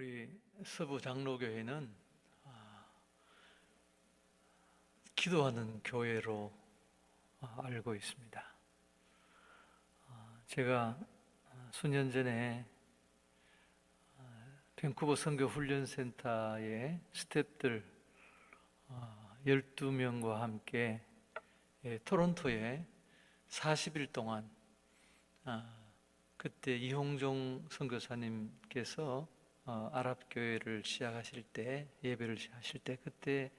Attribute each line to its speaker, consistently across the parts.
Speaker 1: 우리 서부 장로교회는 기도하는 교회로 알고 있습니다. 제가 수년 전에 밴쿠버 선교훈련센터의 스태프들 12명과 함께 토론토에 40일 동안 그때 이홍종 선교사님께서 아랍교회를 시작하실 때, 예배를 하실 때 그때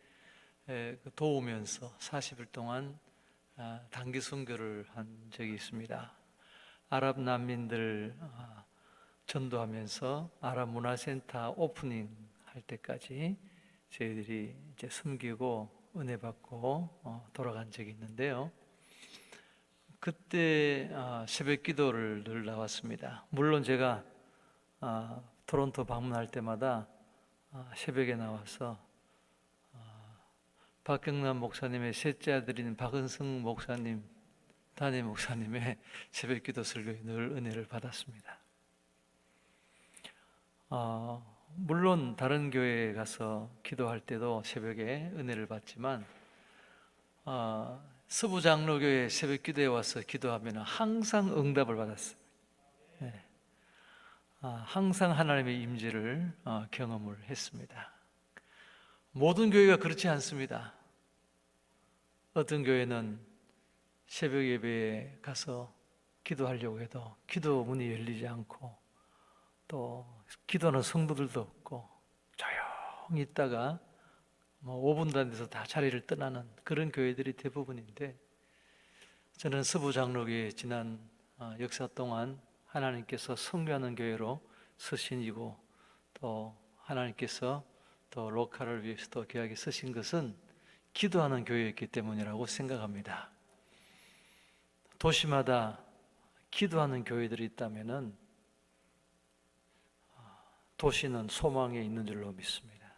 Speaker 1: 도우면서 40일 동안 단기 선교를 한 적이 있습니다. 아랍 난민들 전도하면서 아랍 문화센터 오프닝 할 때까지 저희들이 이제 섬기고 은혜 받고 돌아간 적이 있는데요. 그때 새벽 기도를 늘 나왔습니다. 물론 제가 토론토 방문할 때마다 새벽에 나와서 박경남 목사님의 셋째 아들인 박은승 목사님, 담임 목사님의 새벽 기도 설교에 늘 은혜를 받았습니다. 물론 다른 교회에 가서 기도할 때도 새벽에 은혜를 받지만 서부 장로교회 새벽 기도에 와서 기도하면 항상 응답을 받았어요. 네. 항상 하나님의 임재를 경험을 했습니다. 모든 교회가 그렇지 않습니다. 어떤 교회는 새벽 예배에 가서 기도하려고 해도 기도 문이 열리지 않고 또 기도하는 성도들도 없고 조용히 있다가 5분도 안 돼서 다 자리를 떠나는 그런 교회들이 대부분인데, 저는 서부 장로교회 지난 역사 동안 하나님께서 선교하는 교회로 서신이고 또 하나님께서 또 로컬을 위해서 또 귀하게 쓰신 것은 기도하는 교회였기 때문이라고 생각합니다. 도시마다 기도하는 교회들이 있다면 도시는 소망에 있는 줄로 믿습니다.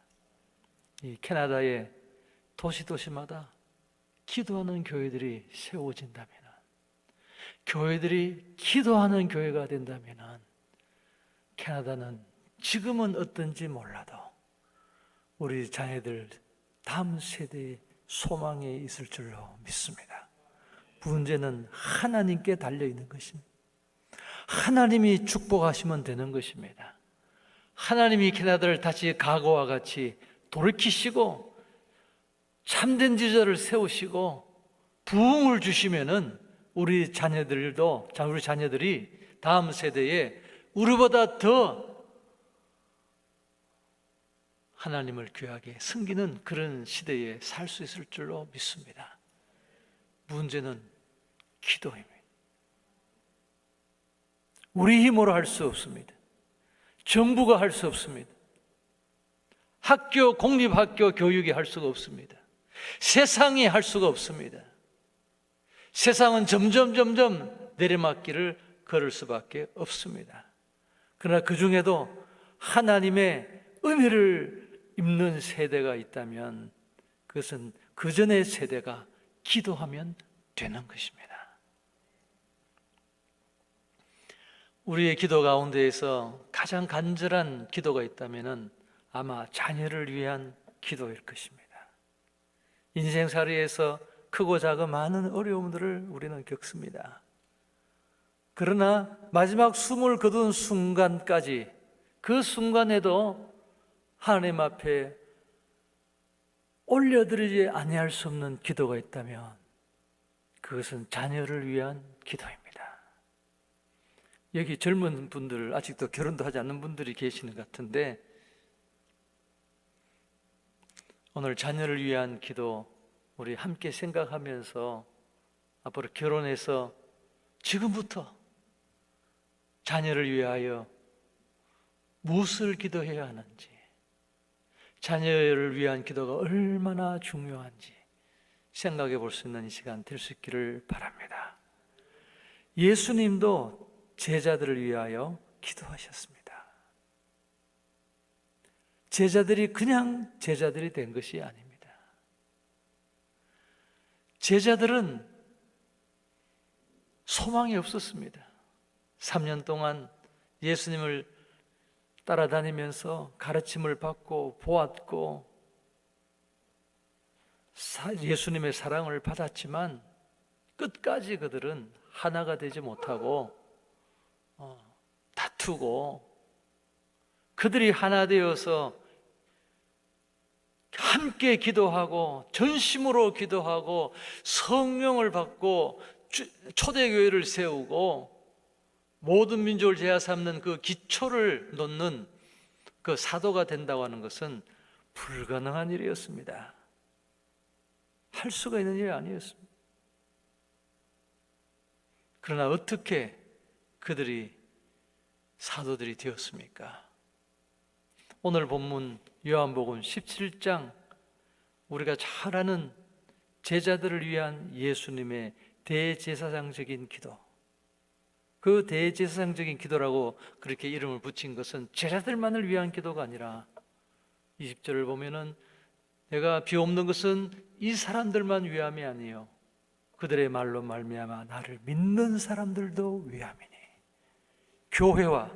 Speaker 1: 이 캐나다의 도시마다 기도하는 교회들이 세워진다면, 교회들이 기도하는 교회가 된다면 캐나다는 지금은 어떤지 몰라도 우리 자녀들 다음 세대의 소망에 있을 줄로 믿습니다. 문제는 하나님께 달려있는 것입니다. 하나님이 축복하시면 되는 것입니다. 하나님이 캐나다를 다시 과거와 같이 돌이키시고 참된 지도자를 세우시고 부흥을 주시면은 우리 자녀들이 다음 세대에 우리보다 더 하나님을 귀하게 섬기는 그런 시대에 살 수 있을 줄로 믿습니다. 문제는 기도입니다. 우리 힘으로 할 수 없습니다. 정부가 할 수 없습니다. 공립학교 교육이 할 수가 없습니다. 세상이 할 수가 없습니다. 세상은 점점 내리막길을 걸을 수밖에 없습니다. 그러나 그 중에도 하나님의 은혜를 입는 세대가 있다면 그것은 그 전의 세대가 기도하면 되는 것입니다. 우리의 기도 가운데에서 가장 간절한 기도가 있다면 아마 자녀를 위한 기도일 것입니다. 인생살이에서 크고 작은 많은 어려움들을 우리는 겪습니다. 그러나 마지막 숨을 거둔 순간까지, 그 순간에도 하나님 앞에 올려드리지 아니할 수 없는 기도가 있다면 그것은 자녀를 위한 기도입니다. 여기 젊은 분들, 아직도 결혼도 하지 않는 분들이 계시는 것 같은데, 오늘 자녀를 위한 기도 우리 함께 생각하면서 앞으로 결혼해서 지금부터 자녀를 위하여 무엇을 기도해야 하는지, 자녀를 위한 기도가 얼마나 중요한지 생각해 볼 수 있는 시간 될 수 있기를 바랍니다. 예수님도 제자들을 위하여 기도하셨습니다. 제자들이 그냥 제자들이 된 것이 아닙니다. 제자들은 소망이 없었습니다. 3년 동안 예수님을 따라다니면서 가르침을 받고 보았고 예수님의 사랑을 받았지만 끝까지 그들은 하나가 되지 못하고 다투고, 그들이 하나 되어서 함께 기도하고 전심으로 기도하고 성령을 받고 초대교회를 세우고 모든 민족을 제하 삼는 그 기초를 놓는 그 사도가 된다고 하는 것은 불가능한 일이었습니다. 할 수가 있는 일이 아니었습니다. 그러나 어떻게 그들이 사도들이 되었습니까? 오늘 본문 요한복음 17장, 우리가 잘 아는 제자들을 위한 예수님의 대제사장적인 기도, 그 대제사장적인 기도라고 그렇게 이름을 붙인 것은 제자들만을 위한 기도가 아니라 20절을 보면은 내가 비옵는 것은 이 사람들만 위함이 아니요 그들의 말로 말미암아 나를 믿는 사람들도 위함이니. 교회와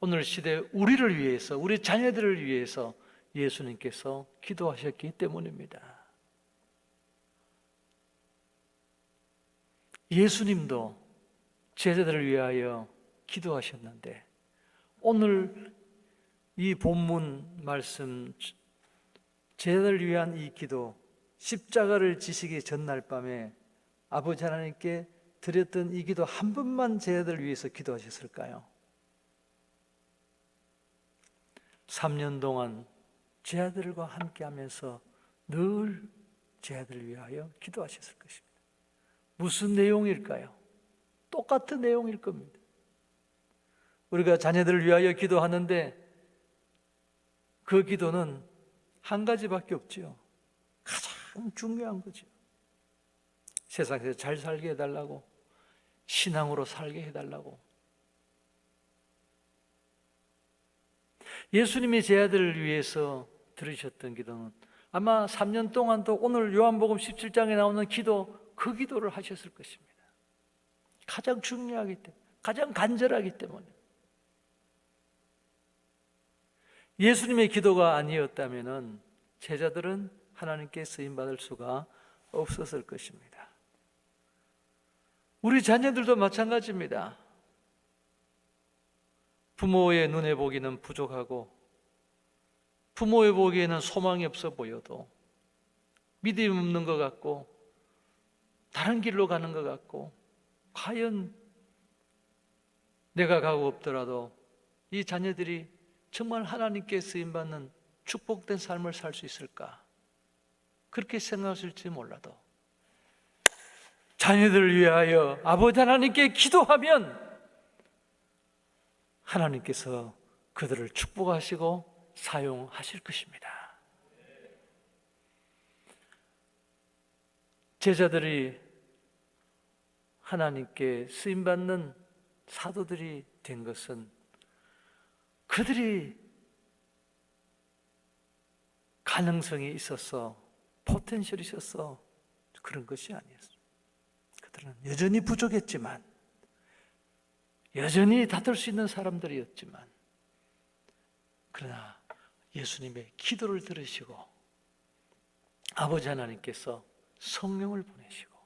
Speaker 1: 오늘 시대 우리를 위해서, 우리 자녀들을 위해서 예수님께서 기도하셨기 때문입니다. 예수님도 제자들을 위하여 기도하셨는데 오늘 이 본문 말씀, 제자들을 위한 이 기도, 십자가를 지시기 전날 밤에 아버지 하나님께 드렸던 이 기도 한 번만 제자들을 위해서 기도하셨을까요? 3년 동안 제자들과 함께 하면서 늘 제자들을 위하여 기도하셨을 것입니다. 무슨 내용일까요? 똑같은 내용일 겁니다. 우리가 자녀들을 위하여 기도하는데 그 기도는 한 가지밖에 없지요. 가장 중요한 거죠. 세상에서 잘 살게 해달라고, 신앙으로 살게 해달라고. 예수님이 제자들을 위해서 들으셨던 기도는 아마 3년 동안도 오늘 요한복음 17장에 나오는 기도, 그 기도를 하셨을 것입니다. 가장 중요하기 때문에, 가장 간절하기 때문에. 예수님의 기도가 아니었다면 제자들은 하나님께 쓰임받을 수가 없었을 것입니다. 우리 자녀들도 마찬가지입니다. 부모의 눈에 보기는 부족하고 부모의 보기에는 소망이 없어 보여도, 믿음 없는 것 같고 다른 길로 가는 것 같고, 과연 내가 가고 없더라도 이 자녀들이 정말 하나님께 쓰임받는 축복된 삶을 살 수 있을까? 그렇게 생각하실지 몰라도 자녀들을 위하여 아버지 하나님께 기도하면 하나님께서 그들을 축복하시고 사용하실 것입니다. 제자들이 하나님께 쓰임받는 사도들이 된 것은 그들이 가능성이 있어서, 포텐셜이 있어서 그런 것이 아니었습니다. 그들은 여전히 부족했지만, 여전히 다툴 수 있는 사람들이었지만, 그러나 예수님의 기도를 들으시고 아버지 하나님께서 성령을 보내시고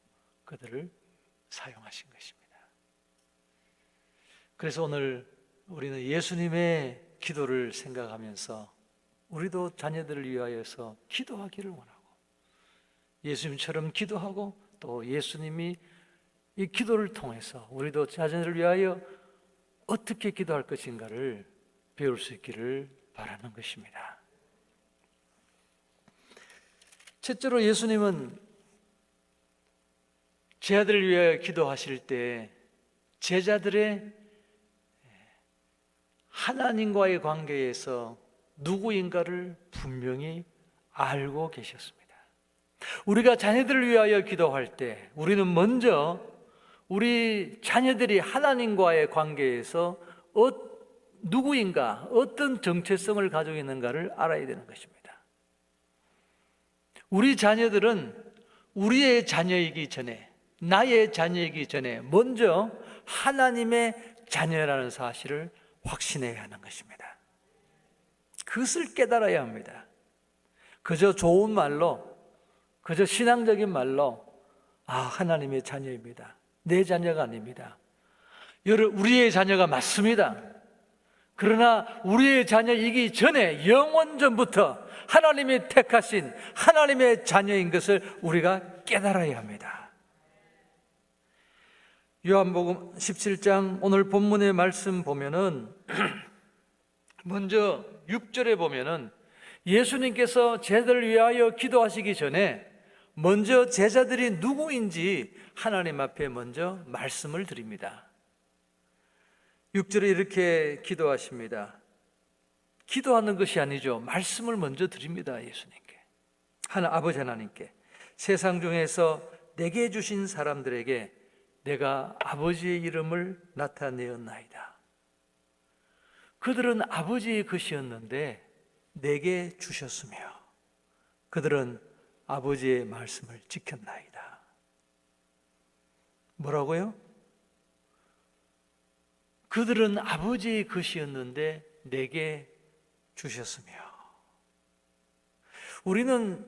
Speaker 1: 그들을 사용하신 것입니다. 그래서 오늘 우리는 예수님의 기도를 생각하면서 우리도 자녀들을 위하여서 기도하기를 원하고, 예수님처럼 기도하고 또 예수님이 이 기도를 통해서 우리도 자녀들을 위하여 어떻게 기도할 것인가를 배울 수 있기를 바라는 것입니다. 첫째로 예수님은 제자들을 위하여 기도하실 때 제자들의 하나님과의 관계에서 누구인가를 분명히 알고 계셨습니다. 우리가 자녀들을 위하여 기도할 때 우리는 먼저 우리 자녀들이 하나님과의 관계에서 누구인가, 어떤 정체성을 가지고 있는가를 알아야 되는 것입니다. 우리 자녀들은 우리의 자녀이기 전에, 나의 자녀이기 전에 먼저 하나님의 자녀라는 사실을 확신해야 하는 것입니다. 그것을 깨달아야 합니다. 그저 좋은 말로, 그저 신앙적인 말로 하나님의 자녀입니다, 내 자녀가 아닙니다. 우리의 자녀가 맞습니다. 그러나 우리의 자녀이기 전에 영원전부터 하나님이 택하신 하나님의 자녀인 것을 우리가 깨달아야 합니다. 요한복음 17장 오늘 본문의 말씀 보면은 먼저 6절에 보면은 예수님께서 제자들을 위하여 기도하시기 전에 먼저 제자들이 누구인지 하나님 앞에 먼저 말씀을 드립니다. 6절에 이렇게 기도하십니다. 기도하는 것이 아니죠. 말씀을 먼저 드립니다. 예수님께, 아버지 하나님께. 세상 중에서 내게 주신 사람들에게 내가 아버지의 이름을 나타내었나이다. 그들은 아버지의 것이었는데 내게 주셨으며 그들은 아버지의 말씀을 지켰나이다. 뭐라고요? 그들은 아버지의 것이었는데 내게 주셨으며. 우리는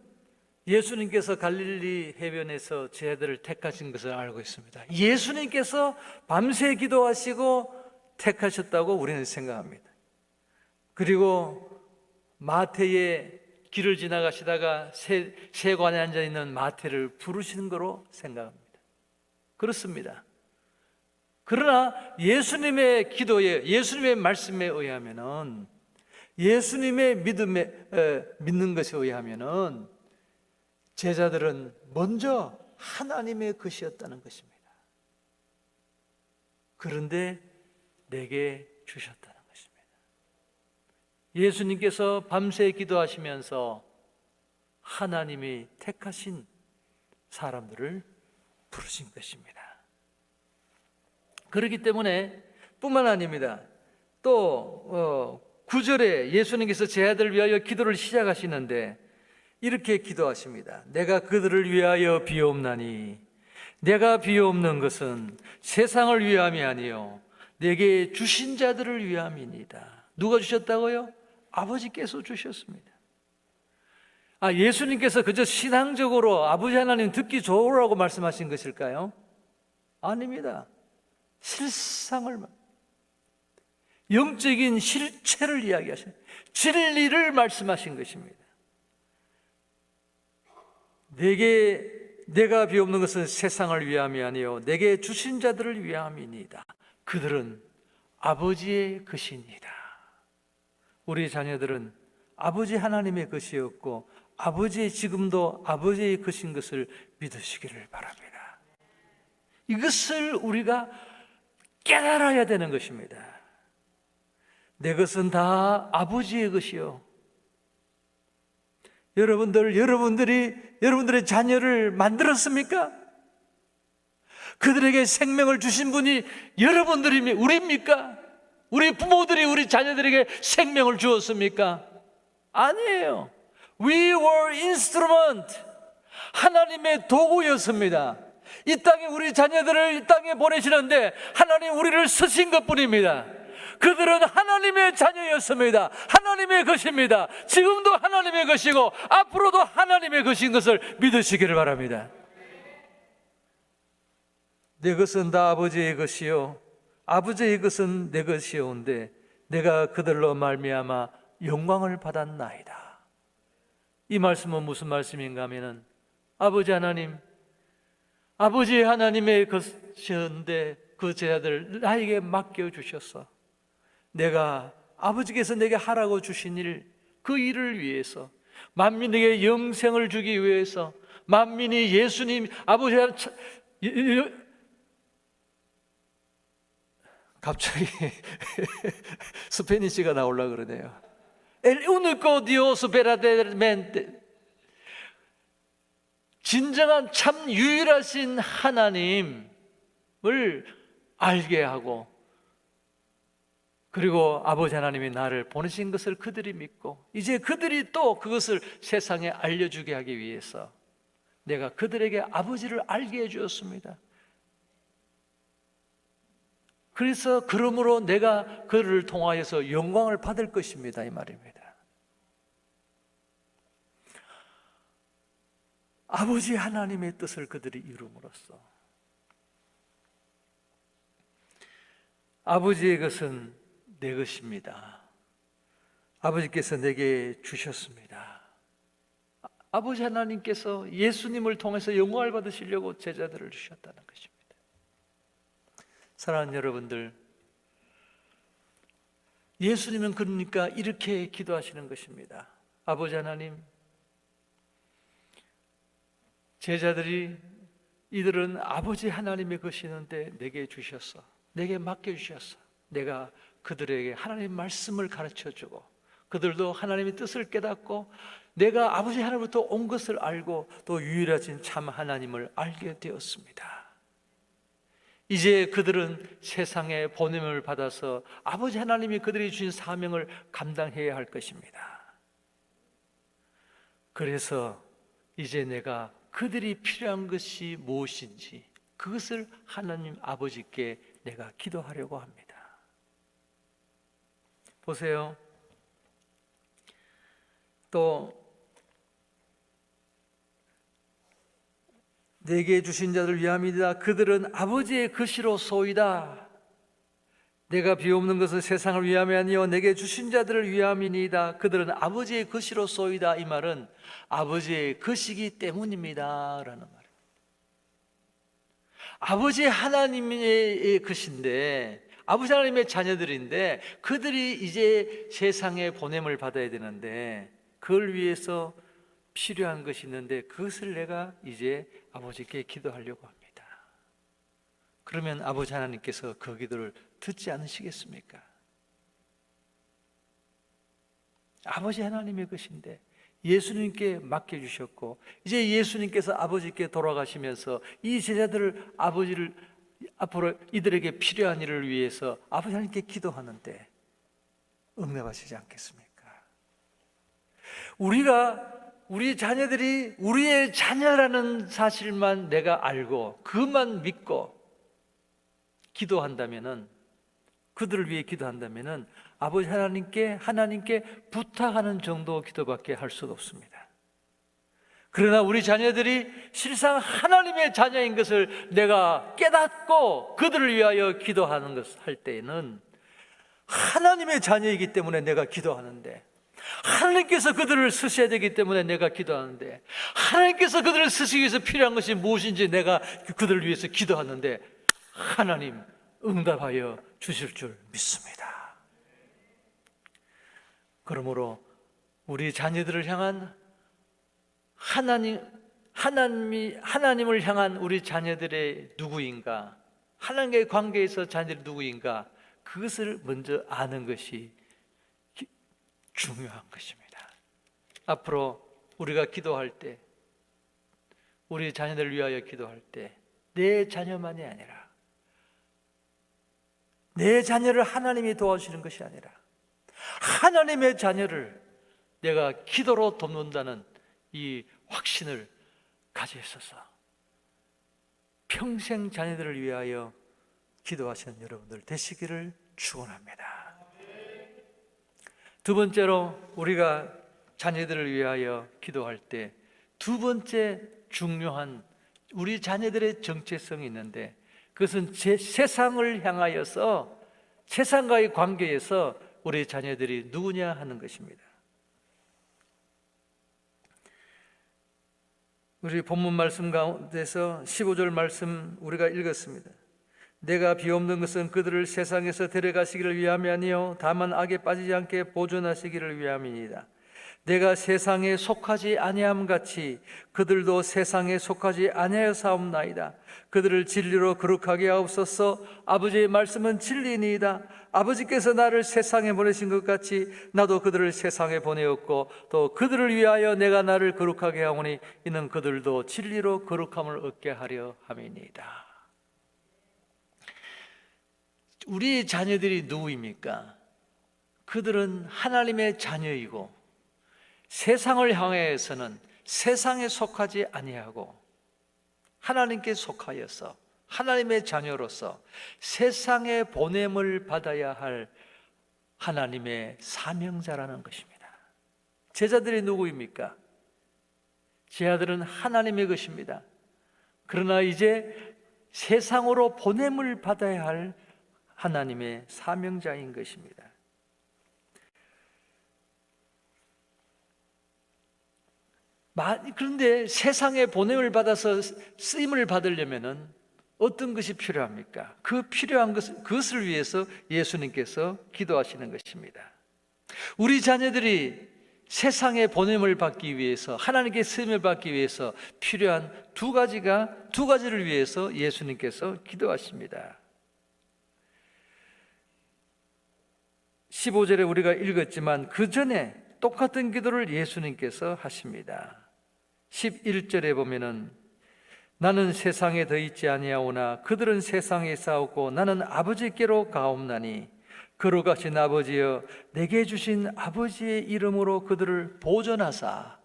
Speaker 1: 예수님께서 갈릴리 해변에서 제자들을 택하신 것을 알고 있습니다. 예수님께서 밤새 기도하시고 택하셨다고 우리는 생각합니다. 그리고 마태의 길을 지나가시다가 세관에 앉아있는 마태를 부르시는 거로 생각합니다. 그렇습니다. 그러나 예수님의 기도에, 예수님의 말씀에 의하면은, 예수님의 믿는 것에 의하면은 제자들은 먼저 하나님의 것이었다는 것입니다. 그런데 내게 주셨다는 것입니다. 예수님께서 밤새 기도하시면서 하나님이 택하신 사람들을 부르신 것입니다. 그렇기 때문에 뿐만 아닙니다. 또 9절에 예수님께서 제자들을 위하여 기도를 시작하시는데 이렇게 기도하십니다. 내가 그들을 위하여 비옵나니 내가 비옵는 것은 세상을 위함이 아니요 내게 주신 자들을 위함이니이다. 누가 주셨다고요? 아버지께서 주셨습니다. 예수님께서 그저 신앙적으로 아버지 하나님 듣기 좋으라고 말씀하신 것일까요? 아닙니다. 실상을, 영적인 실체를 이야기하신, 진리를 말씀하신 것입니다. 내가 비옵는 것은 세상을 위함이 아니요 내게 주신 자들을 위함이니이다. 그들은 아버지의 것이니이다. 우리 자녀들은 아버지 하나님의 것이었고 지금도 아버지의 것인 것을 믿으시기를 바랍니다. 이것을 우리가 깨달아야 되는 것입니다. 내 것은 다 아버지의 것이요. 여러분들의 자녀를 만들었습니까? 그들에게 생명을 주신 분이 우리입니까? 우리 부모들이 우리 자녀들에게 생명을 주었습니까? 아니에요. We were instrument. 하나님의 도구였습니다. 이 땅에 우리 자녀들을 이 땅에 보내시는데 하나님 우리를 쓰신 것뿐입니다. 그들은 하나님의 자녀였습니다. 하나님의 것입니다. 지금도 하나님의 것이고 앞으로도 하나님의 것인 것을 믿으시기를 바랍니다. 내 것은 다 아버지의 것이요 아버지의 것은 내 것이오온데 내가 그들로 말미암아 영광을 받았나이다. 이 말씀은 무슨 말씀인가 하면은 아버지 하나님의 것이었는데 그 제자들 나에게 맡겨주셔서 내가 아버지께서 내게 하라고 주신 일, 그 일을 위해서 만민에게 영생을 주기 위해서 만민이 예수님 아버지 갑자기 스페니쉬가 나오려고 그러네요. El único Dios verdaderamente 진정한 참 유일하신 하나님을 알게 하고 그리고 아버지 하나님이 나를 보내신 것을 그들이 믿고 이제 그들이 또 그것을 세상에 알려주게 하기 위해서 내가 그들에게 아버지를 알게 해주었습니다. 그래서 그러므로 내가 그를 통하여서 영광을 받을 것입니다 이 말입니다. 아버지 하나님의 뜻을 그들이 이룸으로써 아버지의 것은 내 것입니다. 아버지께서 내게 주셨습니다. 아버지 하나님께서 예수님을 통해서 영광을 받으시려고 제자들을 주셨다는 것입니다. 사랑하는 여러분들, 예수님은 그러니까 이렇게 기도하시는 것입니다. 아버지 하나님, 제자들이 이들은 아버지 하나님의 것이는데 내게 주셨어. 내게 맡겨주셨어. 내가 그들에게 하나님의 말씀을 가르쳐주고 그들도 하나님의 뜻을 깨닫고 내가 아버지 하나님으로부터 온 것을 알고 또 유일하신 참 하나님을 알게 되었습니다. 이제 그들은 세상에 보냄을 받아서 아버지 하나님이 그들이 주신 사명을 감당해야 할 것입니다. 그래서 이제 내가 그들이 필요한 것이 무엇인지 그것을 하나님 아버지께 내가 기도하려고 합니다. 보세요. 또 내게 주신 자들 위함이다. 그들은 아버지의 것이로소이다. 내가 비옵는 것은 세상을 위함이 아니요 내게 주신 자들을 위함이니이다. 그들은 아버지의 것이로소이다. 이 말은 아버지의 것이기 때문입니다 라는 말입니다. 아버지 하나님의 것인데 아버지 하나님의 자녀들인데 그들이 이제 세상에 보냄을 받아야 되는데 그걸 위해서 필요한 것이 있는데 그것을 내가 이제 아버지께 기도하려고 합니다. 그러면 아버지 하나님께서 그 기도를 듣지 않으시겠습니까? 아버지 하나님의 것인데 예수님께 맡겨주셨고 이제 예수님께서 아버지께 돌아가시면서 이 제자들을 아버지를 앞으로 이들에게 필요한 일을 위해서 아버지 하나님께 기도하는데 응답하시지 않겠습니까? 우리 자녀들이 우리의 자녀라는 사실만 내가 알고 그것만 믿고 기도한다면은 그들을 위해 기도한다면은 아버지 하나님께 부탁하는 정도 기도밖에 할 수가 없습니다. 그러나 우리 자녀들이 실상 하나님의 자녀인 것을 내가 깨닫고 그들을 위하여 기도하는 것을 할 때에는 하나님의 자녀이기 때문에 내가 기도하는데 하나님께서 그들을 쓰셔야 되기 때문에 내가 기도하는데 하나님께서 그들을 쓰시기 위해서 필요한 것이 무엇인지 내가 그들을 위해서 기도하는데 하나님 응답하여 주실 줄 믿습니다. 그러므로 우리 자녀들을 향한 하나님을 향한 우리 자녀들의 누구인가, 하나님과의 관계에서 자녀들이 누구인가, 그것을 먼저 아는 것이 중요한 것입니다. 앞으로 우리가 기도할 때, 우리 자녀들을 위하여 기도할 때, 내 자녀만이 아니라 내 자녀를 하나님이 도와주시는 것이 아니라 하나님의 자녀를 내가 기도로 돕는다는 이 확신을 가지셔서 평생 자녀들을 위하여 기도하시는 여러분들 되시기를 축원합니다. 두 번째로 우리가 자녀들을 위하여 기도할 때 두 번째 중요한 우리 자녀들의 정체성이 있는데 그것은 세상을 향하여서 세상과의 관계에서 우리 자녀들이 누구냐 하는 것입니다. 우리 본문 말씀 가운데서 15절 말씀 우리가 읽었습니다. 내가 비옵는 것은 그들을 세상에서 데려가시기를 위함이 아니요 다만 악에 빠지지 않게 보존하시기를 위함이니이다. 내가 세상에 속하지 아니함 같이 그들도 세상에 속하지 아니하였사옵나이다. 그들을 진리로 거룩하게 하옵소서. 아버지의 말씀은 진리니이다. 아버지께서 나를 세상에 보내신 것 같이 나도 그들을 세상에 보내었고 또 그들을 위하여 내가 나를 거룩하게 하오니 이는 그들도 진리로 거룩함을 얻게 하려 함이니이다. 우리 자녀들이 누구입니까? 그들은 하나님의 자녀이고 세상을 향해서는 세상에 속하지 아니하고 하나님께 속하여서 하나님의 자녀로서 세상에 보냄을 받아야 할 하나님의 사명자라는 것입니다. 제자들이 누구입니까? 제 아들은 하나님의 것입니다. 그러나 이제 세상으로 보냄을 받아야 할 하나님의 사명자인 것입니다. 그런데 세상에 보냄을 받아서 쓰임을 받으려면은 어떤 것이 필요합니까? 그 필요한 그것을 위해서 예수님께서 기도하시는 것입니다. 우리 자녀들이 세상에 보냄을 받기 위해서, 하나님께 쓰임을 받기 위해서 필요한 두 가지를 위해서 예수님께서 기도하십니다. 15절에 우리가 읽었지만 그 전에 똑같은 기도를 예수님께서 하십니다. 11절에 보면은 나는 세상에 더 있지 아니하오나 그들은 세상에 싸우고 나는 아버지께로 가옵나니 거룩하신 아버지여 내게 주신 아버지의 이름으로 그들을 보존하사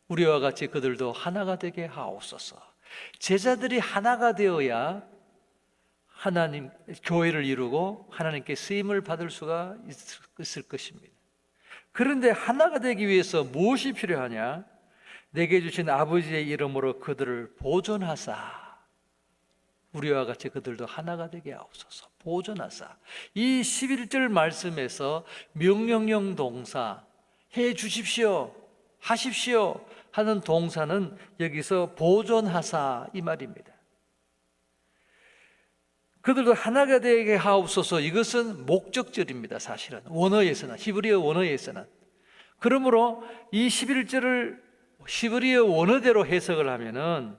Speaker 1: 우리와 같이 그들도 하나가 되게 하옵소서. 제자들이 하나가 되어야 하나님 교회를 이루고 하나님께 쓰임을 받을 수가 있을 것입니다. 그런데 하나가 되기 위해서 무엇이 필요하냐? 내게 주신 아버지의 이름으로 그들을 보존하사 우리와 같이 그들도 하나가 되게 하옵소서. 보존하사. 이 11절 말씀에서 명령형 동사 해 주십시오, 하십시오 하는 동사는 여기서 보존하사 이 말입니다. 그들도 하나가 되게 하옵소서. 이것은 목적절입니다. 사실은 원어에서는, 히브리어 원어에서는. 그러므로 이 11절을 히브리어 원어대로 해석을 하면은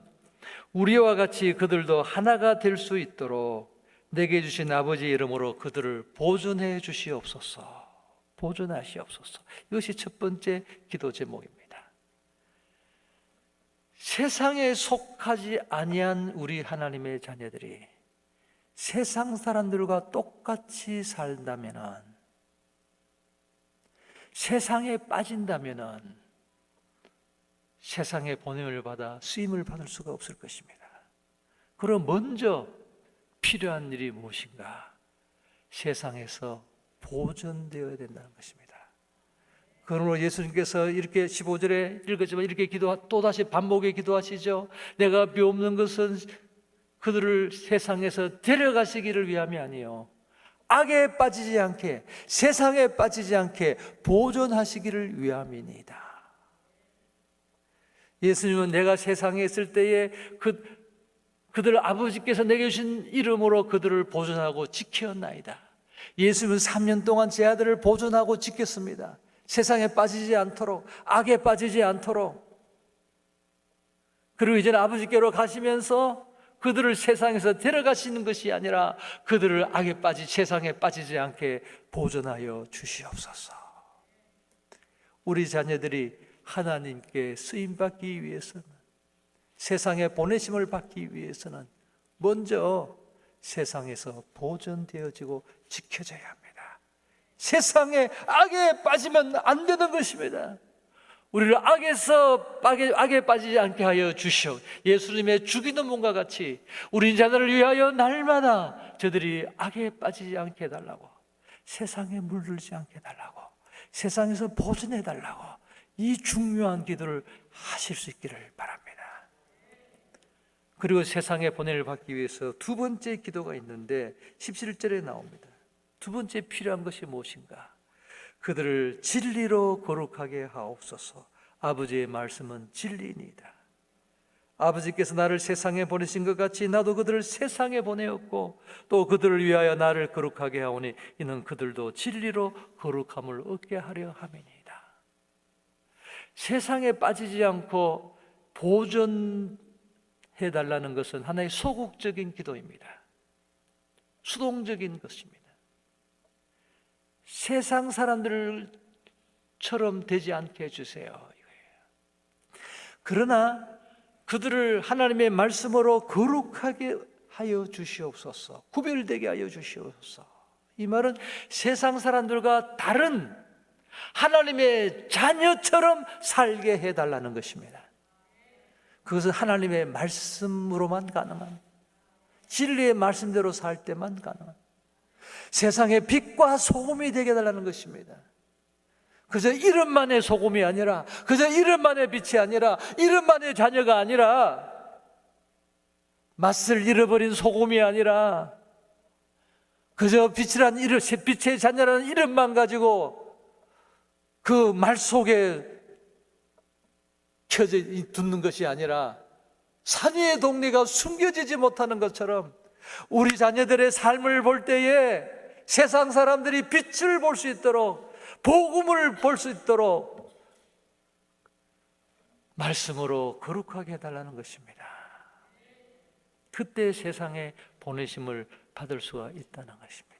Speaker 1: 우리와 같이 그들도 하나가 될 수 있도록 내게 주신 아버지의 이름으로 그들을 보존해 주시옵소서. 보존하시옵소서. 이것이 첫 번째 기도 제목입니다. 세상에 속하지 아니한 우리 하나님의 자녀들이 세상 사람들과 똑같이 살다면은, 세상에 빠진다면은 세상의 보냄을 받아 쓰임을 받을 수가 없을 것입니다. 그럼 먼저 필요한 일이 무엇인가? 세상에서 보존되어야 된다는 것입니다. 그러므로 예수님께서 이렇게 15절에 읽었지만 이렇게 또다시 반복해 기도하시죠. 내가 비옵는 것은 그들을 세상에서 데려가시기를 위함이 아니요 악에 빠지지 않게, 세상에 빠지지 않게 보존하시기를 위함이니이다. 예수님은 내가 세상에 있을 때에 그들 아버지께서 내게 주신 이름으로 그들을 보존하고 지켰나이다. 예수님은 3년 동안 제 아들을 보존하고 지켰습니다. 세상에 빠지지 않도록, 악에 빠지지 않도록. 그리고 이제는 아버지께로 가시면서 그들을 세상에서 데려가시는 것이 아니라 그들을 세상에 빠지지 않게 보존하여 주시옵소서. 우리 자녀들이 하나님께 쓰임받기 위해서는, 세상에 보내심을 받기 위해서는 먼저 세상에서 보존되어지고 지켜져야 합니다. 세상에 악에 빠지면 안 되는 것입니다. 우리를 악에 빠지지 않게 하여 주시오. 예수님의 죽이는 몸과 같이 우리 자들을 위하여 날마다 저들이 악에 빠지지 않게 해달라고, 세상에 물들지 않게 해달라고, 세상에서 보존해달라고 이 중요한 기도를 하실 수 있기를 바랍니다. 그리고 세상에 보냄을 받기 위해서 두 번째 기도가 있는데 17절에 나옵니다. 두 번째 필요한 것이 무엇인가? 그들을 진리로 거룩하게 하옵소서. 아버지의 말씀은 진리이니이다. 아버지께서 나를 세상에 보내신 것 같이 나도 그들을 세상에 보내었고 또 그들을 위하여 나를 거룩하게 하오니 이는 그들도 진리로 거룩함을 얻게 하려 함이니이다. 세상에 빠지지 않고 보존해달라는 것은 하나의 소극적인 기도입니다. 수동적인 것입니다. 세상 사람들처럼 되지 않게 해주세요. 그러나 그들을 하나님의 말씀으로 거룩하게 하여 주시옵소서. 구별되게 하여 주시옵소서. 이 말은 세상 사람들과 다른 하나님의 자녀처럼 살게 해달라는 것입니다. 그것은 하나님의 말씀으로만 가능한, 진리의 말씀대로 살 때만 가능한 세상의 빛과 소금이 되게 해달라는 것입니다. 그저 이름만의 소금이 아니라, 그저 이름만의 빛이 아니라, 이름만의 자녀가 아니라, 맛을 잃어버린 소금이 아니라, 그저 빛이란 이름, 빛의 자녀라는 이름만 가지고 그 말 속에 켜져 듣는 것이 아니라, 산 위의 동리가 숨겨지지 못하는 것처럼 우리 자녀들의 삶을 볼 때에 세상 사람들이 빛을 볼 수 있도록, 복음을 볼 수 있도록 말씀으로 거룩하게 해달라는 것입니다. 그때 세상에 보내심을 받을 수가 있다는 것입니다.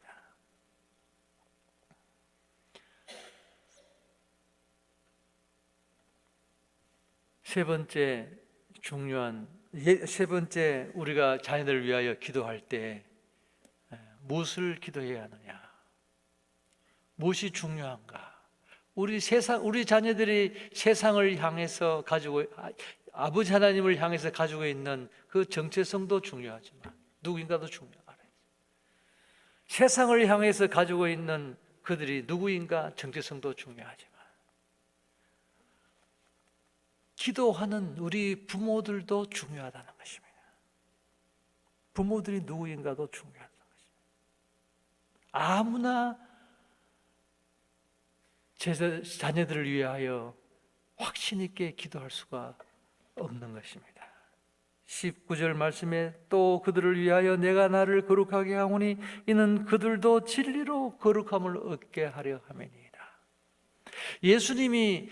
Speaker 1: 세 번째 우리가 자녀들을 위하여 기도할 때 무엇을 기도해야 하느냐? 무엇이 중요한가? 우리 자녀들이 세상을 향해서 아버지 하나님을 향해서 가지고 있는 그 정체성도 중요하지만 누구인가도 중요하다. 세상을 향해서 가지고 있는 그들이 누구인가 정체성도 중요하지만 기도하는 우리 부모들도 중요하다는 것입니다. 부모들이 누구인가도 중요하다는 것입니다. 아무나 자녀들을 위하여 확신 있게 기도할 수가 없는 것입니다. 19절 말씀에 또 그들을 위하여 내가 나를 거룩하게 하오니 이는 그들도 진리로 거룩함을 얻게 하려 함이니이다. 예수님이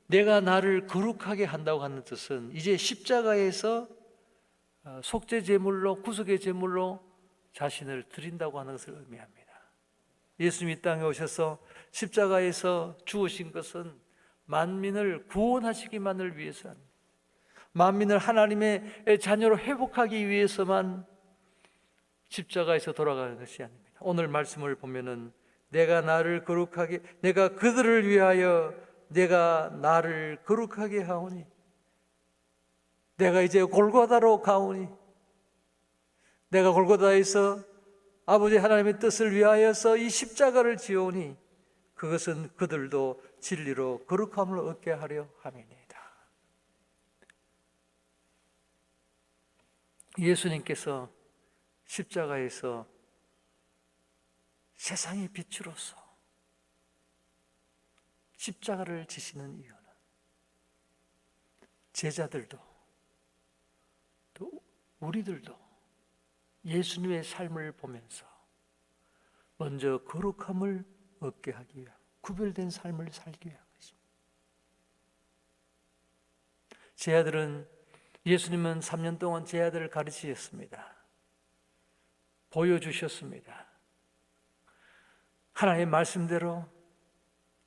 Speaker 1: 내가 나를 거룩하게 한다고 하는 뜻은 이제 십자가에서 속죄 제물로, 구속의 제물로 자신을 드린다고 하는 것을 의미합니다. 예수님이 땅에 오셔서 십자가에서 죽으신 것은 만민을 구원하시기만을 위해서 합니다. 만민을 하나님의 자녀로 회복하기 위해서만 십자가에서 돌아가는 것이 아닙니다. 오늘 말씀을 보면은 내가 그들을 위하여 내가 나를 거룩하게 하오니, 내가 이제 골고다로 가오니, 내가 골고다에서 아버지 하나님의 뜻을 위하여서 이 십자가를 지오니 그것은 그들도 진리로 거룩함을 얻게 하려 함이니이다. 예수님께서 십자가에서 세상의 빛으로서 십자가를 지시는 이유는 제자들도 또 우리들도 예수님의 삶을 보면서 먼저 거룩함을 얻게 하기 위한, 구별된 삶을 살기 위한 것입니다. 제 아들은, 예수님은 3년 동안 제 아들을 가르치셨습니다. 보여주셨습니다. 하나님의 말씀대로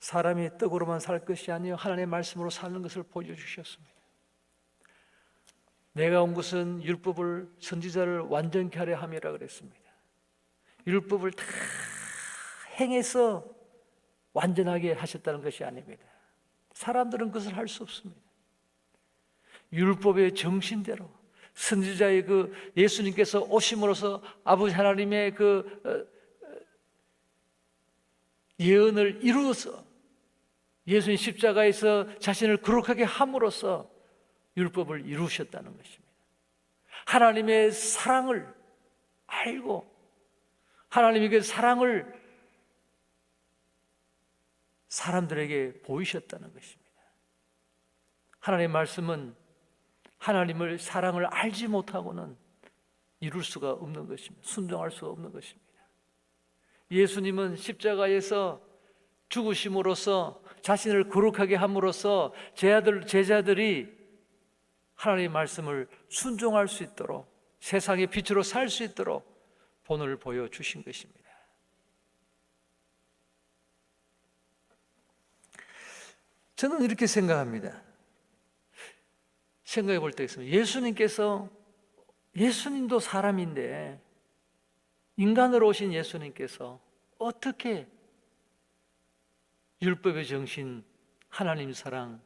Speaker 1: 사람이 떡으로만 살 것이 아니요 하나님의 말씀으로 사는 것을 보여주셨습니다. 내가 온 것은 율법을, 선지자를 완전케 하려 함이라 그랬습니다. 율법을 다 행해서 완전하게 하셨다는 것이 아닙니다. 사람들은 그것을 할 수 없습니다. 율법의 정신대로 선지자의 그 예수님께서 오심으로써 아버지 하나님의 그 예언을 이루어서 예수님 십자가에서 자신을 거룩하게 함으로써 율법을 이루셨다는 것입니다. 하나님의 사랑을 알고 하나님의 그 사랑을 사람들에게 보이셨다는 것입니다. 하나님의 말씀은 하나님을 사랑을 알지 못하고는 이룰 수가 없는 것입니다. 순종할 수가 없는 것입니다. 예수님은 십자가에서 죽으심으로써 자신을 거룩하게 함으로써 제자들이 하나님의 말씀을 순종할 수 있도록 세상의 빛으로 살 수 있도록 본을 보여주신 것입니다. 저는 이렇게 생각합니다. 생각해 볼 때 있습니다. 예수님도 사람인데 인간으로 오신 예수님께서 어떻게 율법의 정신, 하나님 사랑,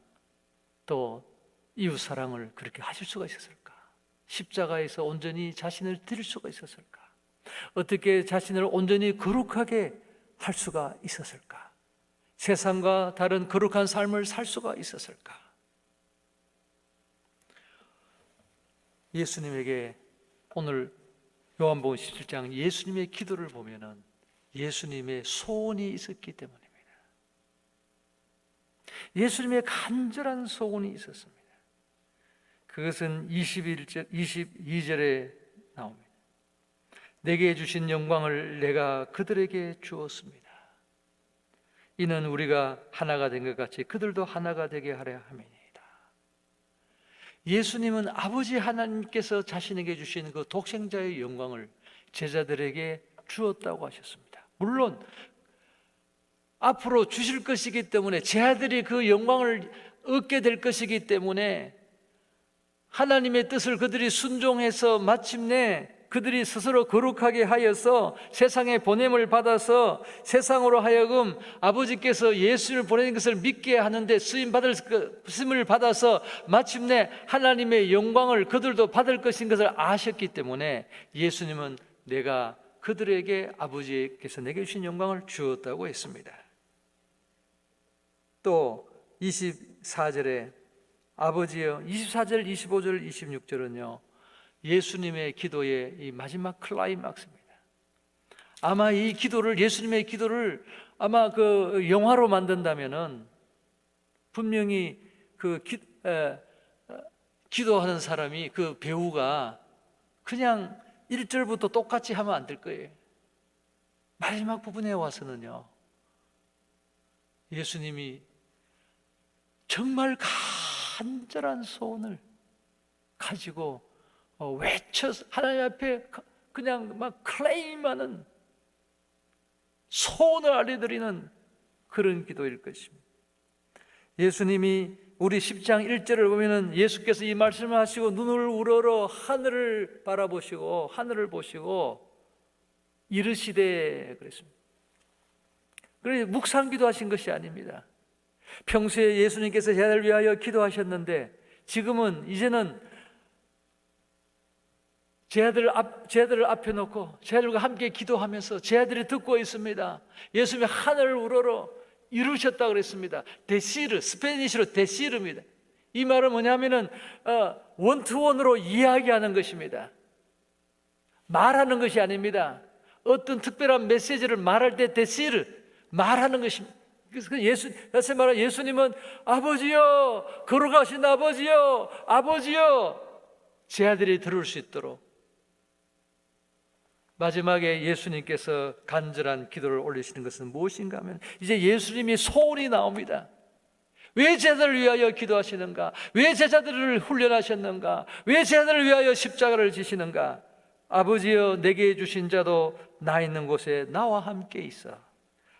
Speaker 1: 또 이웃 사랑을 그렇게 하실 수가 있었을까? 십자가에서 온전히 자신을 드릴 수가 있었을까? 어떻게 자신을 온전히 거룩하게 할 수가 있었을까? 세상과 다른 거룩한 삶을 살 수가 있었을까? 예수님에게 오늘 요한복음 17장 예수님의 기도를 보면은 예수님의 소원이 있었기 때문입니다. 예수님의 간절한 소원이 있었습니다. 그것은 22절에 나옵니다. 내게 주신 영광을 내가 그들에게 주었습니다. 이는 우리가 하나가 된 것 같이 그들도 하나가 되게 하려 함이니이다. 예수님은 아버지 하나님께서 자신에게 주신 그 독생자의 영광을 제자들에게 주었다고 하셨습니다. 물론 앞으로 주실 것이기 때문에 제자들이 그 영광을 얻게 될 것이기 때문에 하나님의 뜻을 그들이 순종해서 마침내 그들이 스스로 거룩하게 하여서 세상에 보냄을 받아서 세상으로 하여금 아버지께서 예수를 보내는 것을 믿게 하는데 쓰임을 받아서 마침내 하나님의 영광을 그들도 받을 것인 것을 아셨기 때문에 예수님은 내가 그들에게 아버지께서 내게 주신 영광을 주었다고 했습니다. 또 24절에 아버지여, 24절, 25절, 26절은요 예수님의 기도의 이 마지막 클라이막스입니다. 아마 이 기도를, 예수님의 기도를 아마 그 영화로 만든다면은 분명히 기도하는 사람이 그 배우가 그냥 1절부터 똑같이 하면 안 될 거예요. 마지막 부분에 와서는요 예수님이 정말 간절한 소원을 가지고 외쳐서 하나님 앞에 그냥 막 클레임하는 소원을 알려드리는 그런 기도일 것입니다. 예수님이 우리 10장 1절을 보면은 예수께서 이 말씀을 하시고 눈을 우러러 하늘을 바라보시고 하늘을 보시고 이르시되 그랬습니다. 그래서 묵상기도 하신 것이 아닙니다. 평소에 예수님께서 제자들을 위하여 기도하셨는데 지금은 이제는 제자들을 앞에 놓고 제자들과 함께 기도하면서 제자들이 듣고 있습니다. 예수님이 하늘을 우러러 이루셨다 그랬습니다. 데시르, 스페니쉬로 데시르입니다. 이 말은 뭐냐면은 원투원으로 이야기하는 것입니다. 말하는 것이 아닙니다. 어떤 특별한 메시지를 말할 때 데시르, 말하는 것입니다. 그래서 다시 말하면 예수님은 아버지여, 거룩하신 아버지여, 아버지여, 제자들이 들을 수 있도록 마지막에 예수님께서 간절한 기도를 올리시는 것은 무엇인가 하면 이제 예수님이 소원이 나옵니다. 왜 제자들을 위하여 기도하시는가? 왜 제자들을 훈련하셨는가? 왜 제자들을 위하여 십자가를 지시는가? 아버지여, 내게 주신 자도 나 있는 곳에 나와 함께 있어.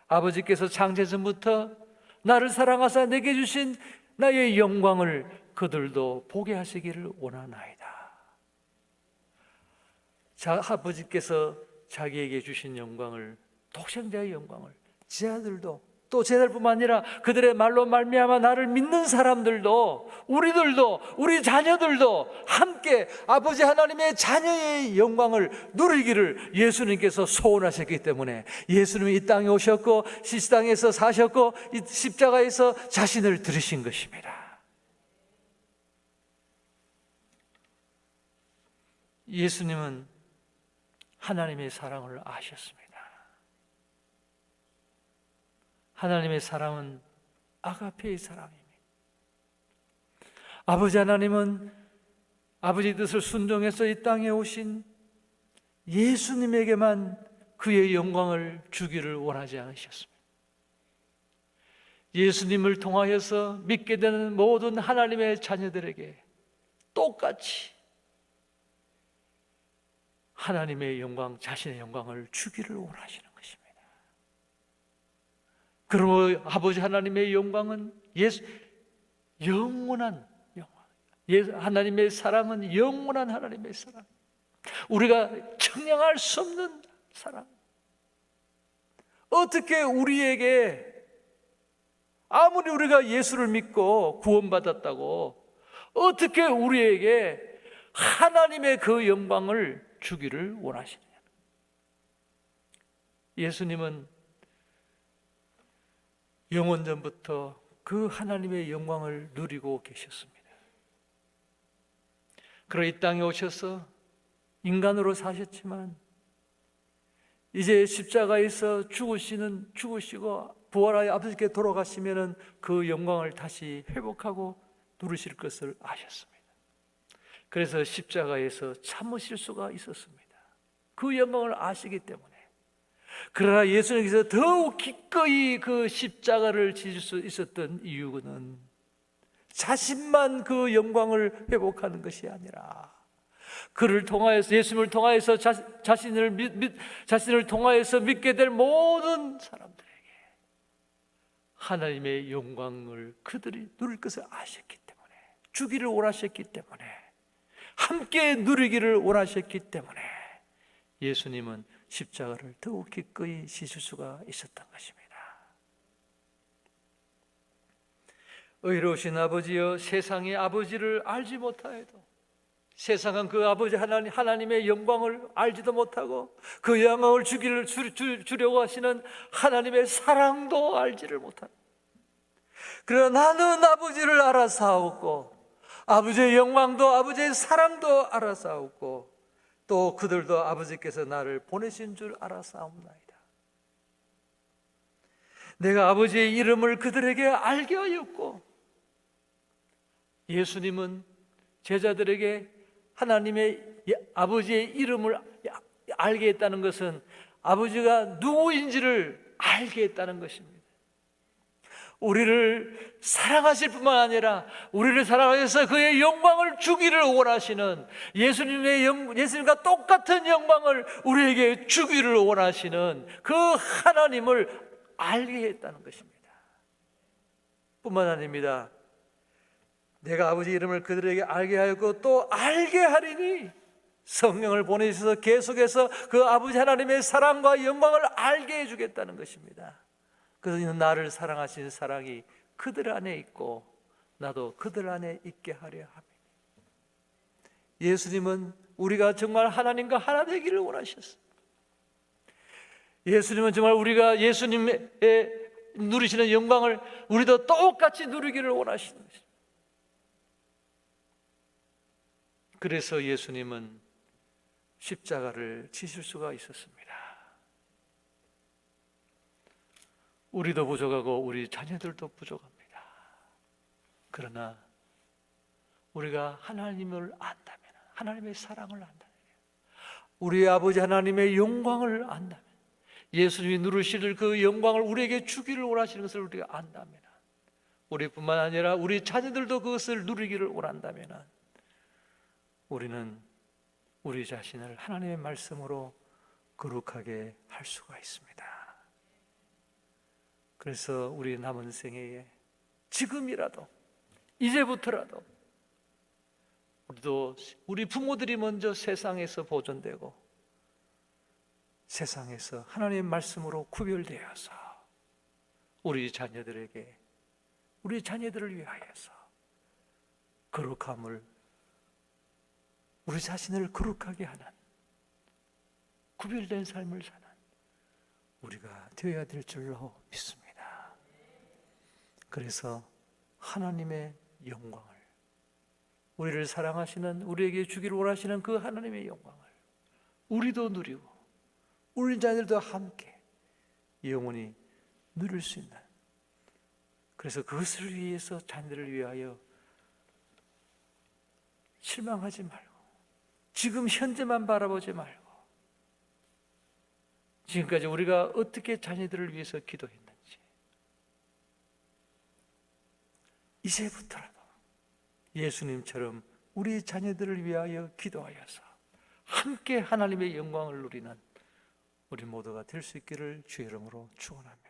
Speaker 1: 아버지께서 창세전부터 나를 사랑하사 내게 주신 나의 영광을 그들도 보게 하시기를 원하나이다. 아버지께서 자기에게 주신 영광을, 독생자의 영광을 제자들도, 또 제자들뿐만 아니라 그들의 말로 말미암아 나를 믿는 사람들도, 우리들도, 우리 자녀들도 함께 아버지 하나님의 자녀의 영광을 누리기를 예수님께서 소원하셨기 때문에 예수님이 이 땅에 오셨고 이 땅에서 사셨고 이 십자가에서 자신을 들으신 것입니다. 예수님은 하나님의 사랑을 아셨습니다. 하나님의 사랑은 아가페의 사랑입니다. 아버지 하나님은 아버지 뜻을 순종해서 이 땅에 오신 예수님에게만 그의 영광을 주기를 원하지 않으셨습니다. 예수님을 통하여서 믿게 되는 모든 하나님의 자녀들에게 똑같이 하나님의 영광, 자신의 영광을 주기를 원하시는 것입니다. 그러므로 아버지 하나님의 영광은 영원한 영광, 하나님의 사랑은 영원한 하나님의 사랑, 우리가 청량할 수 없는 사랑. 어떻게 우리에게 아무리 우리가 예수를 믿고 구원받았다고 어떻게 우리에게 하나님의 그 영광을 주기를 원하시느냐. 예수님은 영원전부터 그 하나님의 영광을 누리고 계셨습니다. 그러 이 땅에 오셔서 인간으로 사셨지만 이제 십자가에서 죽으시고 부활하여 아버지께 돌아가시면은 그 영광을 다시 회복하고 누리실 것을 아셨습니다. 그래서 십자가에서 참으실 수가 있었습니다. 그 영광을 아시기 때문에. 그러나 예수님께서 더욱 기꺼이 그 십자가를 지실 수 있었던 이유는 자신만 그 영광을 회복하는 것이 아니라 그를 통하여서, 예수님을 통하여서 자신을 통하여서 믿게 될 모든 사람들에게 하나님의 영광을 그들이 누릴 것을 아셨기 때문에, 주기를 원하셨기 때문에, 함께 누리기를 원하셨기 때문에 예수님은 십자가를 더욱 기꺼이 지실 수가 있었던 것입니다. 의로우신 아버지여, 세상의 아버지를 알지 못하여도, 세상은 그 아버지 하나님의 영광을 알지도 못하고 그 영광을 주려고 하시는 하나님의 사랑도 알지를 못합니다. 그러나 나는 아버지를 알아사옵고 아버지의 영광도 아버지의 사랑도 알아사옵고 또 그들도 아버지께서 나를 보내신 줄 알아사옵나이다. 내가 아버지의 이름을 그들에게 알게 하였고, 예수님은 제자들에게 하나님의 아버지의 이름을 알게 했다는 것은 아버지가 누구인지를 알게 했다는 것입니다. 우리를 사랑하실 뿐만 아니라 우리를 사랑하셔서 그의 영광을 주기를 원하시는, 예수님과 똑같은 영광을 우리에게 주기를 원하시는 그 하나님을 알게 했다는 것입니다. 뿐만 아닙니다. 내가 아버지 이름을 그들에게 알게 하였고 또 알게 하리니, 성령을 보내셔서 계속해서 그 아버지 하나님의 사랑과 영광을 알게 해주겠다는 것입니다. 그래서 나를 사랑하신 사랑이 그들 안에 있고 나도 그들 안에 있게 하려 합니다. 예수님은 우리가 정말 하나님과 하나 되기를 원하셨습니다. 예수님은 정말 우리가 예수님의 누리시는 영광을 우리도 똑같이 누리기를 원하시는 것입니다. 그래서 예수님은 십자가를 지실 수가 있었습니다. 우리도 부족하고 우리 자녀들도 부족합니다. 그러나 우리가 하나님을 안다면, 하나님의 사랑을 안다면, 우리 아버지 하나님의 영광을 안다면, 예수님이 누리실 그 영광을 우리에게 주기를 원하시는 것을 우리가 안다면, 우리뿐만 아니라 우리 자녀들도 그것을 누리기를 원한다면 우리는 우리 자신을 하나님의 말씀으로 거룩하게 할 수가 있습니다. 그래서 우리 남은 생애에 지금이라도, 이제부터라도 우리 부모들이 먼저 세상에서 보존되고 세상에서 하나님의 말씀으로 구별되어서 우리 자녀들에게, 우리 자녀들을 위하여서 거룩함을, 우리 자신을 거룩하게 하는 구별된 삶을 사는 우리가 되어야 될 줄로 믿습니다. 그래서 하나님의 영광을, 우리를 사랑하시는, 우리에게 주기를 원하시는 그 하나님의 영광을 우리도 누리고 우리 자녀들도 함께 영원히 누릴 수 있는, 그래서 그것을 위해서 자녀들을 위하여 실망하지 말고 지금 현재만 바라보지 말고 지금까지 우리가 어떻게 자녀들을 위해서 기도했는지 이제부터라도 예수님처럼 우리 자녀들을 위하여 기도하여서 함께 하나님의 영광을 누리는 우리 모두가 될 수 있기를 주의 이름으로 축원합니다.